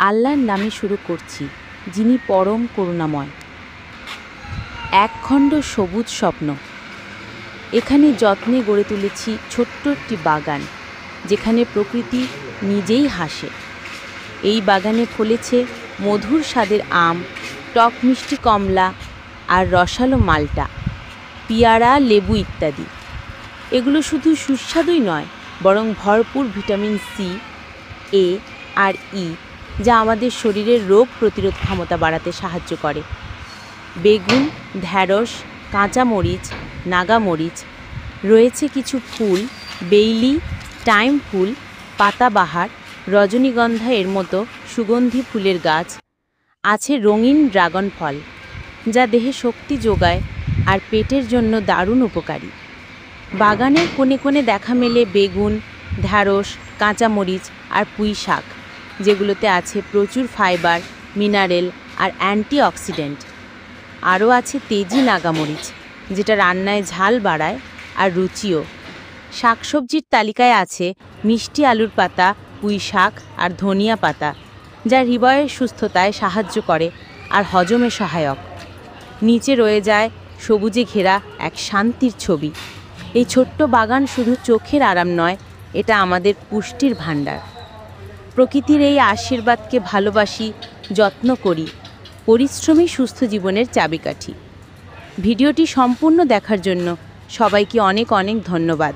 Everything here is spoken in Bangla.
আল্লাহর নামে শুরু করছি, যিনি পরম করুণাময়। একখণ্ড সবুজ স্বপ্ন। এখানে যত্নে গড়ে তুলেছি ছোট্ট একটি বাগান, যেখানে প্রকৃতি নিজেই হাসে। এই বাগানে ফলেছে মধুর স্বাদের আম, টক মিষ্টি কমলা আর রসালো মাল্টা, পেয়ারা, লেবু ইত্যাদি। এগুলো শুধু সুস্বাদুই নয়, বরং ভরপুর ভিটামিন সি, এ আর ই, যা আমাদের শরীরের রোগ প্রতিরোধ ক্ষমতা বাড়াতে সাহায্য করে। বেগুন, ঢ্যাঁড়স, কাঁচামরিচ, নাগামরিচ, রয়েছে কিছু ফুল, বেইলি, টাইম ফুল, পাতাবাহার, রজনীগন্ধা এর মতো সুগন্ধি ফুলের গাছ। আছে রঙিন ড্রাগন ফল, যা দেহে শক্তি যোগায় আর পেটের জন্য দারুণ উপকারী। বাগানের কোণে কোণে দেখা মেলে বেগুন, ঢ্যাঁড়স, কাঁচামরিচ আর পুঁই শাক, যেগুলোতে আছে প্রচুর ফাইবার, মিনারেল আর অ্যান্টিঅক্সিডেন্ট। আরও আছে তেজি নাগামরিচ, যেটা রান্নায় ঝাল বাড়ায় আর রুচিও। শাকসবজির তালিকায় আছে মিষ্টি আলুর পাতা, পুঁই শাক আর ধনিয়া পাতা, যা হৃদয়ের সুস্থতায় সাহায্য করে আর হজমে সহায়ক। নিচে রয়ে যায় সবুজে ঘেরা এক শান্তির ছবি। এই ছোট্ট বাগান শুধু চোখের আরাম নয়, এটা আমাদের পুষ্টির ভাণ্ডার। প্রকৃতির এই আশীর্বাদকে ভালোবাসি, যত্ন করি। পরিশ্রমী সুস্থ জীবনের চাবিকাঠি। ভিডিওটি সম্পূর্ণ দেখার জন্য সবাইকে অনেক অনেক ধন্যবাদ।